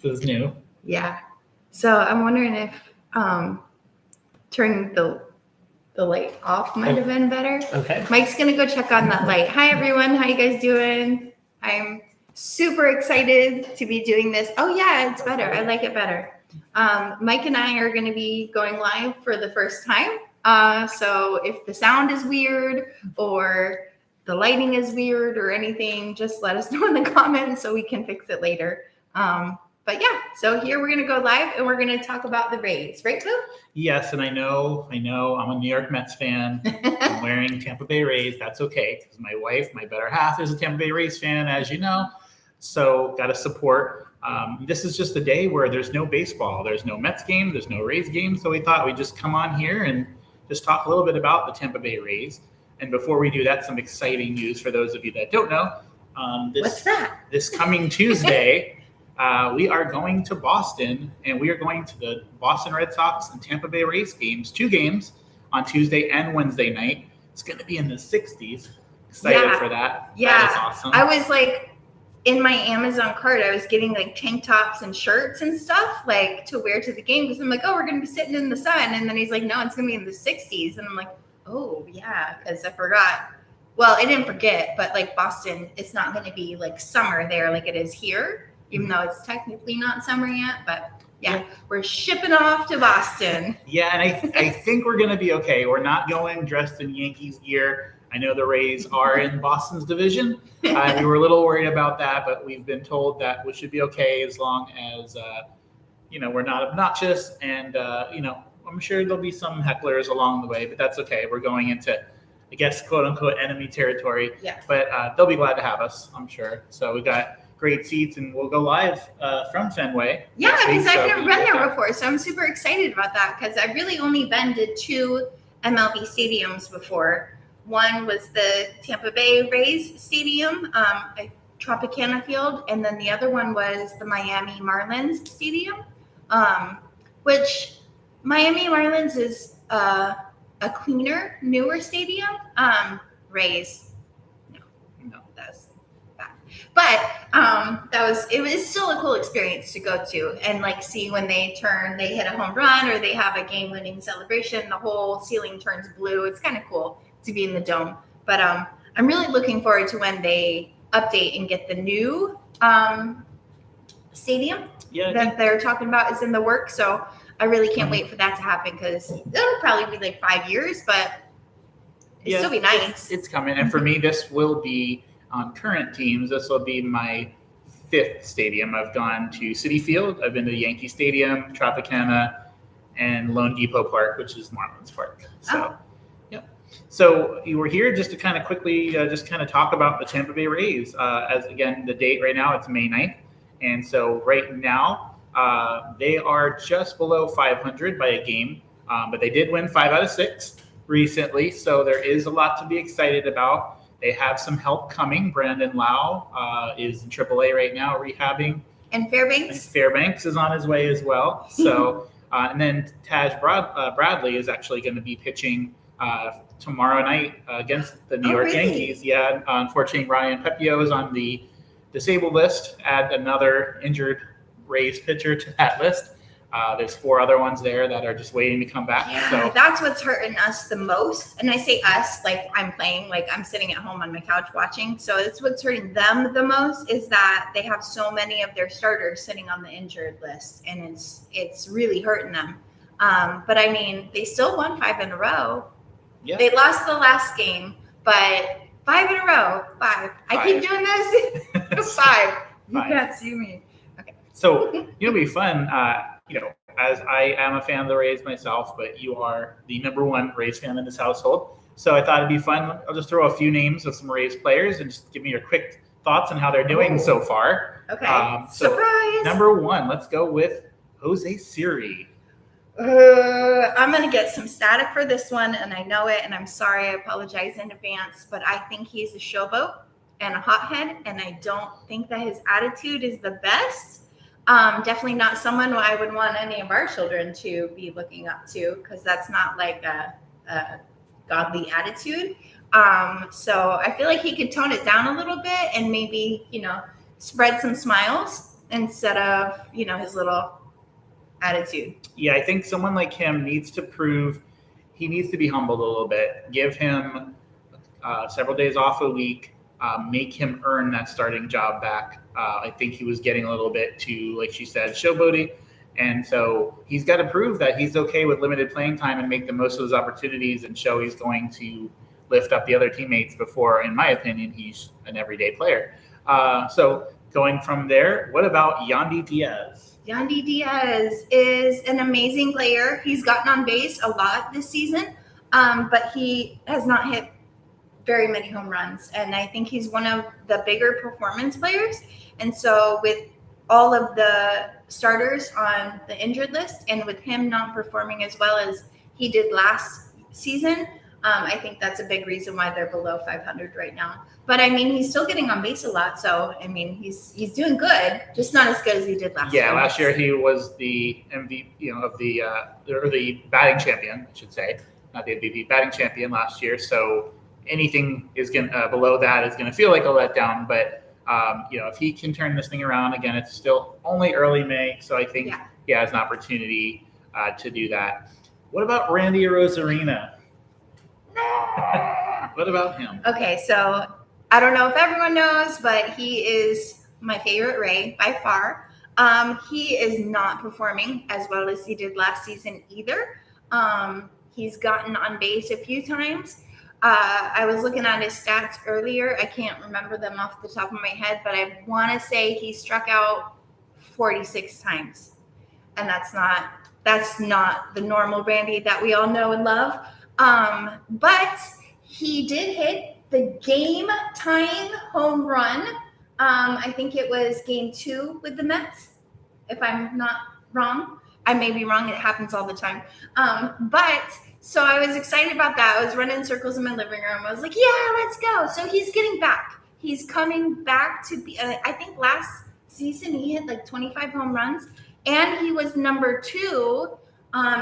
is new. Yeah. So I'm wondering if turning the light off might have been better. Okay. Mike's going to go check on that light. Hi, everyone. How you guys doing? I'm super excited to be doing this. Oh, yeah, it's better. I like it better. Mike and I are going to be going live for the first time. So if the sound is weird or the lighting is weird or anything, just let us know in the comments so we can fix it later. But yeah, so here we're going to go live and we're going to talk about the Rays, right, Phil? Yes, and I know I'm a New York Mets fan. I'm wearing Tampa Bay Rays. That's okay because my wife, my better half, is a Tampa Bay Rays fan, as you know. So got to support. This is just a day where there's no baseball. There's no Mets game. There's no Rays game. So we thought we'd just come on here and just talk a little bit about the Tampa Bay Rays. And before we do that, some exciting news for those of you that don't know. What's that? This coming Tuesday, we are going to Boston, and we are going to the Boston Red Sox and Tampa Bay Rays games, 2 games on Tuesday and Wednesday night. It's going to be in the 60s. Excited for that. Yeah. That is awesome. I was like, in my Amazon cart, I was getting like tank tops and shirts and stuff like to wear to the game because I'm like, oh, we're going to be sitting in the sun. And then he's like, no, it's going to be in the 60s. And I'm like, oh, yeah, because I forgot. Well, I didn't forget, but like Boston, it's not going to be like summer there like it is here. Even though it's technically not summer yet, but yeah, we're shipping off to Boston. Yeah, and I think we're going to be okay. We're not going dressed in Yankees gear. I know the Rays are in Boston's division. We were a little worried about that, but we've been told that we should be okay as long as, we're not obnoxious. And, I'm sure there'll be some hecklers along the way, but that's okay. We're going into, I guess, quote unquote, enemy territory. Yeah. But they'll be glad to have us, I'm sure. So we got great seats, and we'll go live from Fenway. Yeah, because I've never been there before, so I'm super excited about that because I've really only been to 2 MLB stadiums before. One was the Tampa Bay Rays Stadium, Tropicana Field, and then the other one was the Miami Marlins Stadium, which Miami Marlins is a cleaner, newer stadium. Rays, no, that's bad. But it was still a cool experience to go to and like see when they hit a home run or they have a game-winning celebration, the whole ceiling turns blue. It's kind of cool to be in the dome. But I'm really looking forward to when they update and get the new stadium that they're talking about is in the works. So I really can't wait for that to happen because it'll probably be like 5 years, but it'll still be nice. It's coming. And for me, this will be on current teams. This will be my 5th stadium. I've gone to Citi Field. I've been to Yankee Stadium, Tropicana, and Lone Depot Park, which is Marlins Park. So, So you were here just to kind of quickly talk about the Tampa Bay Rays. As again, the date right now, it's May 9th. And so right now, they are just below 500 by a game, but they did win 5 out of 6 recently. So there is a lot to be excited about. They have some help coming. Brandon Lau is in AAA right now, rehabbing. And Fairbanks? Fairbanks is on his way as well. So, and then Taj Bradley is actually going to be pitching tomorrow night against the New York Yankees. Yeah, unfortunately, Ryan Pepio is on the disabled list. Add another injured Rays pitcher to that list. There's 4 other ones there that are just waiting to come back. Yeah, so that's what's hurting us the most. And I say us, like I'm playing, like I'm sitting at home on my couch watching. So it's what's hurting them the most is that they have so many of their starters sitting on the injured list, and it's really hurting them. But I mean, they still won 5 in a row. Yeah. They lost the last game, but 5 in a row. 5. I keep doing this. 5. You can't see me. Okay. So it'll be fun. As I am a fan of the Rays myself, but you are the number 1 Rays fan in this household. So I thought it'd be fun. I'll just throw a few names of some Rays players and just give me your quick thoughts on how they're doing so far. Okay. Surprise. Number 1, let's go with Jose Siri. I'm going to get some static for this one, and I know it, and I'm sorry. I apologize in advance, but I think he's a showboat and a hothead, and I don't think that his attitude is the best. Definitely not someone I would want any of our children to be looking up to because that's not like a godly attitude. So I feel like he could tone it down a little bit and maybe, spread some smiles instead of, his little attitude. Yeah, I think someone like him needs to prove he needs to be humbled a little bit. Give him several days off a week. Make him earn that starting job back. I think he was getting a little bit too, like she said, showboaty. And so he's got to prove that he's okay with limited playing time and make the most of those opportunities and show he's going to lift up the other teammates before, in my opinion, he's an everyday player. So going from there, what about Yandy Diaz? Yandy Diaz is an amazing player. He's gotten on base a lot this season, but he has not hit very many home runs. And I think he's one of the bigger performance players. And so with all of the starters on the injured list and with him not performing as well as he did last season, I think that's a big reason why they're below 500 right now. But I mean, he's still getting on base a lot. So, I mean, he's doing good, just not as good as he did last year. Yeah, last year he was the MVP, of the batting champion, I should say, not the MVP, batting champion last year. So anything is going below that is going to feel like a letdown. But if he can turn this thing around again, it's still only early May, so I think he has an opportunity to do that. What about Randy Rosarina? What about him? Okay, so I don't know if everyone knows, but he is my favorite Ray by far. He is not performing as well as he did last season either. He's gotten on base a few times. I was looking at his stats earlier. I can't remember them off the top of my head, but I want to say he struck out 46 times. And that's not the normal Randy that we all know and love. But he did hit the game-tying home run. I think it was game 2 with the Mets, if I'm not wrong. I may be wrong. It happens all the time. So I was excited about that. I was running circles in my living room. I was like, yeah, let's go. So he's getting back. He's coming back to be, I think last season he hit like 25 home runs. And he was number 2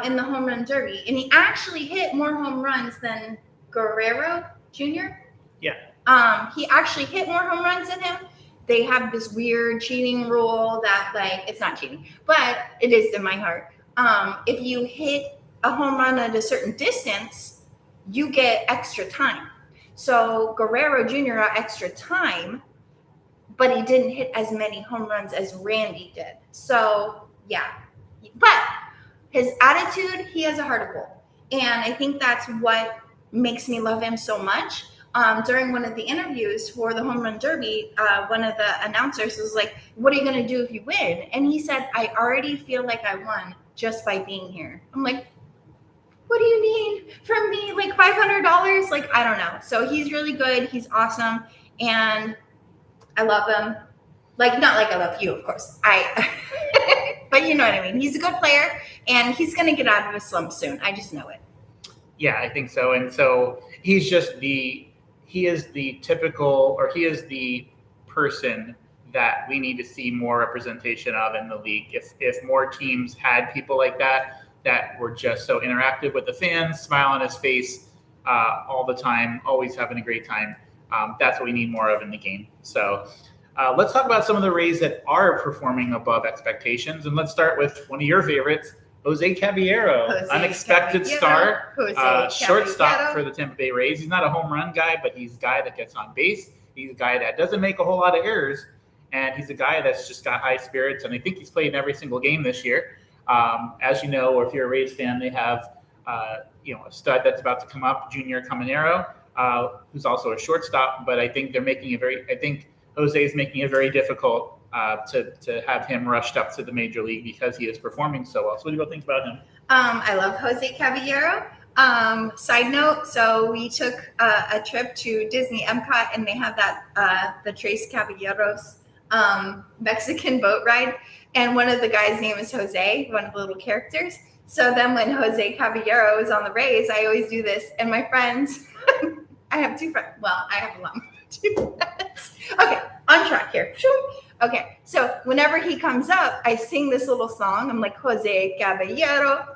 in the home run derby. And he actually hit more home runs than Guerrero Jr. Yeah. He actually hit more home runs than him. They have this weird cheating rule that, it's not cheating, but it is in my heart. If you hit a home run at a certain distance, you get extra time. So Guerrero Jr. got extra time, but he didn't hit as many home runs as Randy did. So, yeah. But his attitude, he has a heart of gold. And I think that's what makes me love him so much. During one of the interviews for the home run derby, one of the announcers was like, what are you going to do if you win? And he said, I already feel like I won just by being here. I'm like, what do you need from me? Like $500? Like, I don't know. So he's really good. He's awesome. And I love him. Like, not like I love you, of course. But you know what I mean? He's a good player and he's going to get out of a slump soon. I just know it. Yeah, I think so. And so he is the person that we need to see more representation of in the league. If more teams had people like that were just so interactive with the fans, smile on his face all the time, always having a great time, that's what we need more of in the game. So let's talk about some of the Rays that are performing above expectations. And let's start with one of your favorites, Jose Caballero, unexpected start, shortstop for the Tampa Bay Rays. He's not a home run guy, but he's a guy that gets on base. He's a guy that doesn't make a whole lot of errors, and he's a guy that's just got high spirits, and I think he's played in every single game this year. As you know, or if you're a Rays fan, they have a stud that's about to come up, Junior Caminero, who's also a shortstop, but I think Jose is making it very difficult to have him rushed up to the major league because he is performing so well. So what do you think about him? I love Jose Caballero. Side note, so we took a trip to Disney Epcot and they have that the Tres Caballeros Mexican boat ride. And one of the guys' name is Jose, one of the little characters. So then when Jose Caballero is on the Rays, I always do this. And my friends, I have 2 friends. Well, I have a lot more. 2 friends. Okay, on track here. Okay, so whenever he comes up, I sing this little song. I'm like, Jose Caballero,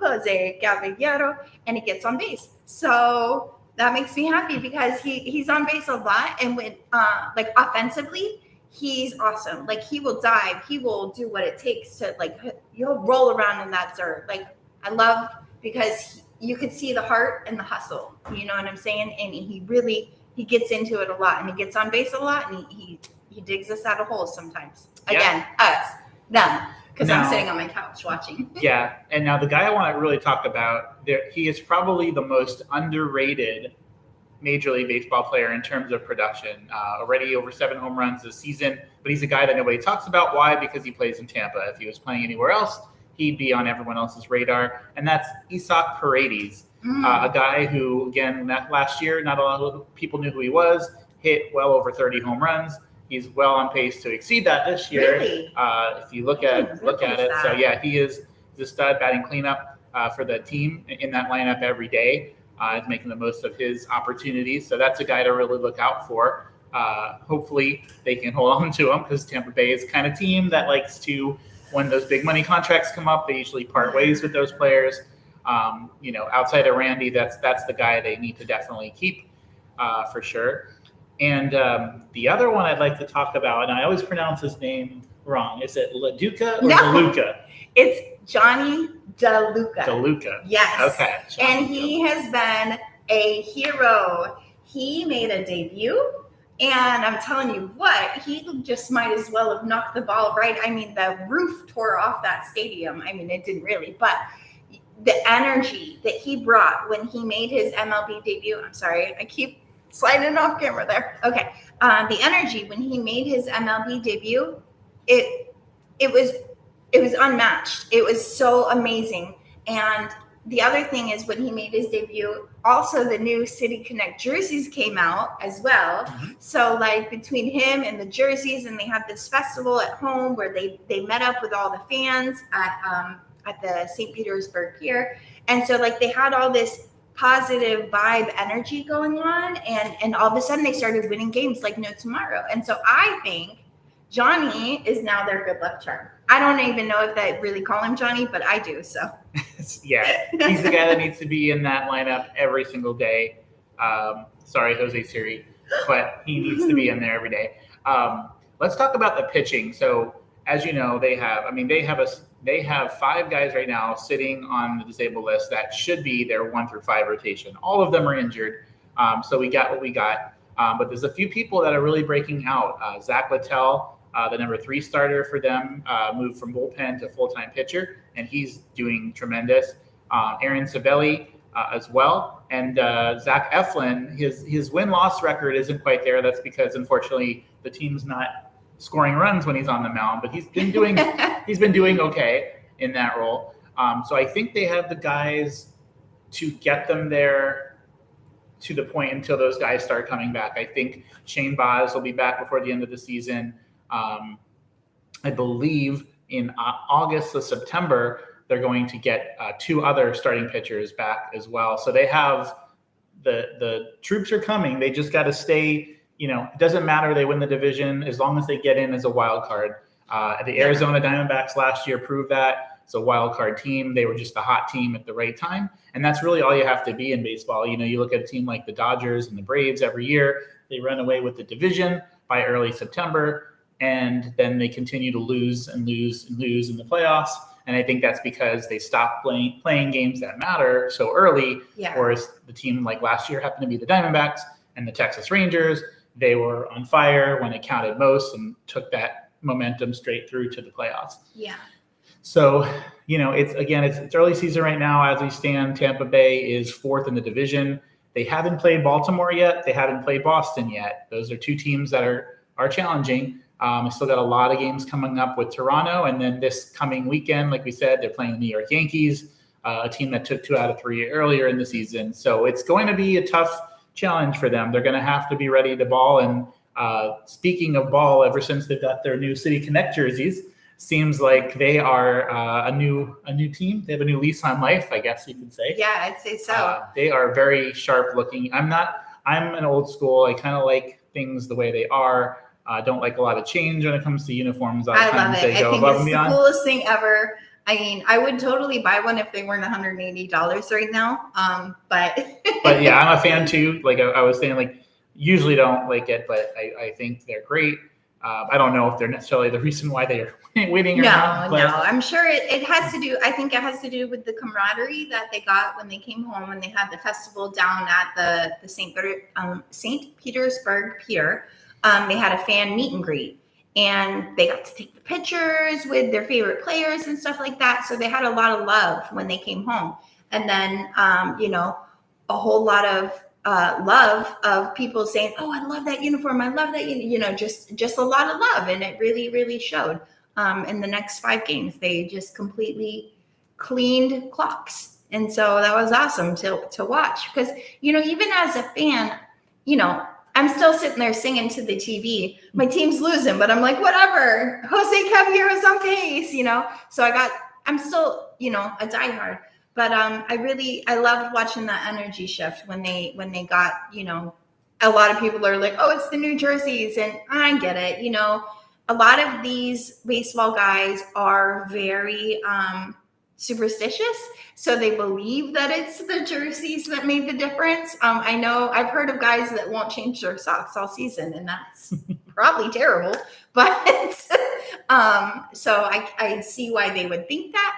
and he gets on base. So that makes me happy because he's on base a lot. And when, offensively, he's awesome. Like, he will dive, he will do what it takes to, like, you'll roll around in that dirt. Like, I love, because you could see the heart and the hustle, you know what I'm saying? And he gets into it a lot, and he gets on base a lot, and he digs us out of holes sometimes. Again, them, because I'm sitting on my couch watching. Yeah, and now the guy I want to really talk about, he is probably the most underrated Major League Baseball player in terms of production. Already over 7 home runs this season, but he's a guy that nobody talks about. Why? Because he plays in Tampa. If he was playing anywhere else, he'd be on everyone else's radar, and that's Isaac Paredes, a guy who, again, last year, not a lot of people knew who he was, hit well over 30 home runs. He's well on pace to exceed that this year. Really? If you look at it. So, yeah, he's a stud batting cleanup for the team in that lineup every day. Is making the most of his opportunities. So that's a guy to really look out for. Hopefully they can hold on to him, because Tampa Bay is the kind of team that likes to, when those big money contracts come up, they usually part ways with those players. Outside of Randy, that's the guy they need to definitely keep for sure. And the other one I'd like to talk about, and I always pronounce his name wrong. Is it LaDuca or DeLuca? It's Johnny DeLuca. DeLuca. Yes. Okay. And he has been a hero. He made a debut, and I'm telling you what, he just might as well have knocked the ball right. I mean, the roof tore off that stadium. I mean, it didn't really, but the energy that he brought when he made his MLB debut, I'm sorry, I keep sliding off camera there. Okay. The energy when he made his MLB debut, it was unmatched. It was so amazing. And the other thing is, when he made his debut, also the new City Connect jerseys came out as well. Mm-hmm. So, like, between him and the jerseys, and they had this festival at home where they met up with all the fans at the St. Petersburg Pier. And so, like, they had all this positive vibe energy going on, and all of a sudden they started winning games like no tomorrow. And so I think Johnny is now their good luck charm. I don't even know if they really call him Johnny, but I do. So yeah, he's the guy that needs to be in that lineup every single day. Sorry, Jose Siri, but he needs to be in there every day. Let's talk about the pitching. So, as you know, they have 5 guys right now sitting on the disabled list that should be their 1 through 5 rotation. All of them are injured, so we got what we got. But there's a few people that are really breaking out. Zach Littell, the number 3 starter for them, moved from bullpen to full-time pitcher, and he's doing tremendous. Aaron Savelli as well, and Zach Eflin. His win-loss record isn't quite there. That's because, unfortunately, the team's not scoring runs when he's on the mound, but he's been doing okay in that role. So I think they have the guys to get them there to the point until those guys start coming back. I think Shane Baz will be back before the end of the season. I believe in August or September, they're going to get 2 other starting pitchers back as well. So they have the troops are coming. They just got to stay. It doesn't matter. They win the division as long as they get in as a wild card. The Arizona Diamondbacks last year proved that. It's a wild card team. They were just a hot team at the right time. And that's really all you have to be in baseball. You look at a team like the Dodgers and the Braves every year, they run away with the division by early September, and then they continue to lose and lose and lose in the playoffs. And I think that's because they stopped playing games that matter so early. Yeah. Whereas the team like last year happened to be the Diamondbacks and the Texas Rangers. They were on fire when it counted most and took that momentum straight through to the playoffs. Yeah. So, it's early season right now. As we stand, Tampa Bay is 4th in the division. They haven't played Baltimore yet. They haven't played Boston yet. Those are 2 teams that are challenging. I still got a lot of games coming up with Toronto. And then this coming weekend, like we said, they're playing the New York Yankees, a team that took 2 out of 3 earlier in the season. So it's going to be a tough challenge for them. They're going to have to be ready to ball. And speaking of ball, ever since they've got their new City Connect jerseys, seems like they are a new team. They have a new lease on life, I guess you could say. Yeah, I'd say so. They are very sharp looking. I'm an old school. I kind of like things the way they are. Don't like a lot of change when it comes to uniforms. I love it. I think it's the coolest thing ever. I mean, I would totally buy one if they weren't $180 right now. But yeah, I'm a fan too. Like I was saying, like usually don't like it, but I think they're great. I don't know if they're necessarily the reason why they are winning or No, not. no. I'm sure it has to do. I think it has to do with the camaraderie that they got when they came home and they had the festival down at the St. Petersburg Pier. They had a fan meet and greet, and they got to take the pictures with their favorite players and stuff like that. So they had a lot of love when they came home, and then a whole lot of love of people saying, "Oh, I love that uniform. I love that." Just a lot of love, and it really, really showed. In the next 5 games, they just completely cleaned clocks, and so that was awesome to watch. Because even as a fan, I'm still sitting there singing to the TV. My team's losing, but I'm like, whatever. Jose Caballero's on pace, So I'm still, a diehard. But I loved watching that energy shift when they got, a lot of people are like, oh, it's the New Jerseys, and I get it. A lot of these baseball guys are very superstitious, so they believe that it's the jerseys that made the difference. I know I've heard of guys that won't change their socks all season, and that's probably terrible. But so I see why they would think that.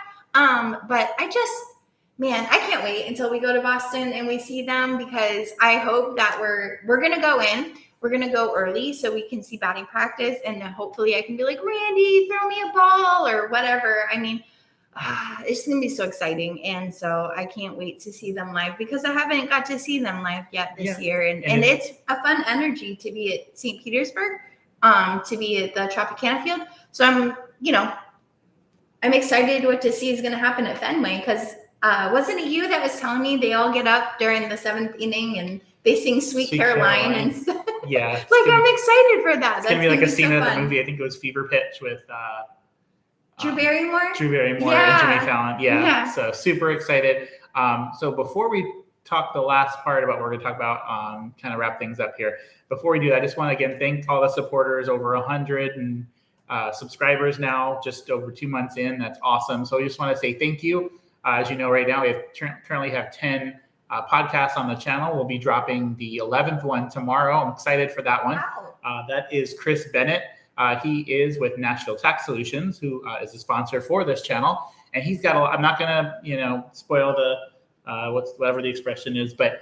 But I can't wait until we go to Boston and we see them, because I hope that we're gonna go in. We're going to go early so we can see batting practice, and then hopefully I can be like, Randy, throw me a ball or whatever. I mean, it's going to be so exciting. And so I can't wait to see them live, because I haven't got to see them live yet this year. And it's a fun energy to be at St. Petersburg, to be at the Tropicana field. So I'm excited what to see is going to happen at Fenway, because wasn't it you that was telling me they all get up during the 7th inning and they sing Sweet Caroline and stuff? Yeah. I'm excited for that. It's going to be like a scene of the movie. I think it was Fever Pitch with Drew Barrymore? And Jimmy Fallon. Yeah. So super excited. So before we talk the last part about what we're going to talk about, kind of wrap things up here. Before we do that, I just want to again thank all the supporters, over 100 and subscribers now, just over 2 months in. That's awesome. So I just want to say thank you. As you know, right now we currently have 10 podcasts on the channel. We'll be dropping the 11th one tomorrow. I'm excited for that one. Wow. That is Chris Bennett. He is with Nashville Tax Solutions, who is a sponsor for this channel. And he's got I'm not going to, spoil the whatever the expression is, but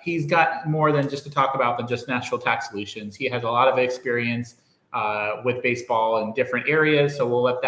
he's got more than just to talk about than just Nashville Tax Solutions. He has a lot of experience with baseball in different areas. So we'll let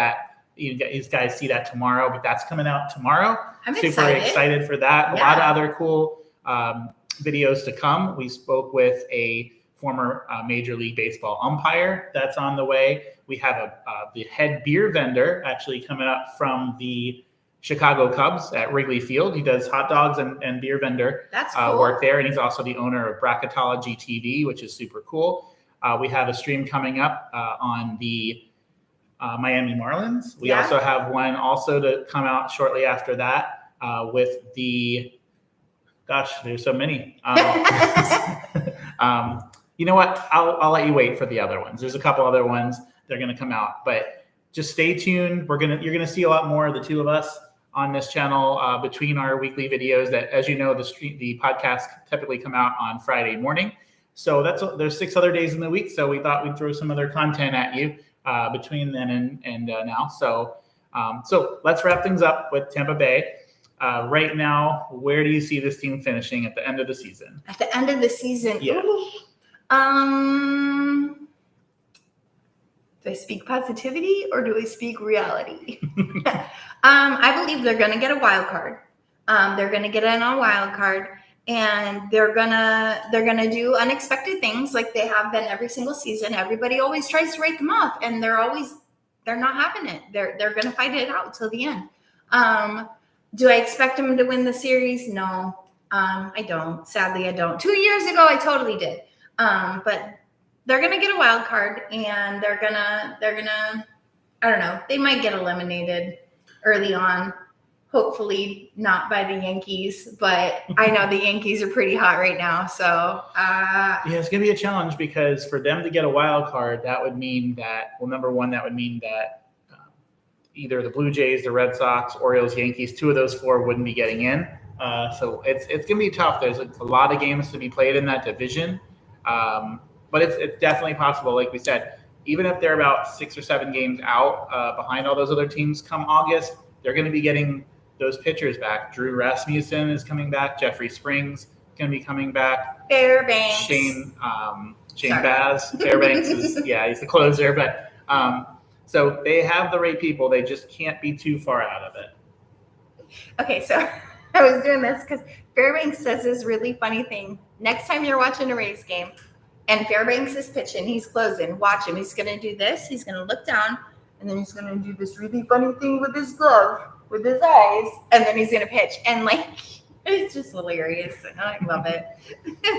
you guys see that tomorrow, but that's coming out tomorrow. I'm super excited for that. A lot of other cool videos to come. We spoke with a former Major League Baseball umpire that's on the way. We have the head beer vendor actually coming up from the Chicago Cubs at Wrigley Field. He does hot dogs and beer vendor work there, and he's also the owner of Bracketology TV, which is super cool. We have a stream coming up on the Miami Marlins. We also have one to come out shortly after that with the, there's so many. You know what? I'll let you wait for the other ones. There's a couple other ones that are going to come out, but just stay tuned. You're going to see a lot more of the two of us on this channel between our weekly videos. That, as you know, the podcast typically come out on Friday morning. So there's 6 other days in the week. So we thought we'd throw some other content at you between then and now. So let's wrap things up with Tampa Bay. Right now, where do you see this team finishing at the end of the season? At the end of the season? Yeah. Do I speak positivity or do I speak reality? I believe they're going to get a wild card. They're going to get in on a wild card, and they're gonna do unexpected things like they have been every single season. Everybody always tries to write them off, and they're not having it. They're going to fight it out till the end. Do I expect them to win the series? No, I don't. Sadly, I don't. 2 years ago, I totally did. But they're going to get a wild card, and they're gonna, I don't know, they might get eliminated early on. Hopefully not by the Yankees, but I know the Yankees are pretty hot right now. So it's going to be a challenge, because for them to get a wild card, that would mean that, number one, that would mean that either the Blue Jays, the Red Sox, Orioles, Yankees, 2 of those 4 wouldn't be getting in. So it's going to be tough. There's a lot of games to be played in that division. But it's definitely possible. Like we said, even if they're about 6 or 7 games out behind all those other teams come August, they're going to be getting those pitchers back. Drew Rasmussen is coming back. Jeffrey Springs going to be coming back. Fairbanks. Shane Baz. Fairbanks is, he's the closer. But so they have the right people. They just can't be too far out of it. Okay, so I was doing this because Fairbanks says this really funny thing. Next time you're watching a Rays game and Fairbanks is pitching, he's closing, watch him. He's going to do this. He's going to look down, and then he's going to do this really funny thing with his glove, with his eyes, and then he's going to pitch. And, like, it's just hilarious. I love it.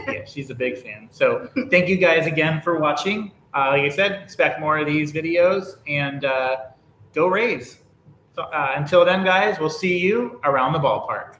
Yeah, she's a big fan. So thank you guys again for watching. Like I said, expect more of these videos, and go Rays. So, until then, guys, we'll see you around the ballpark.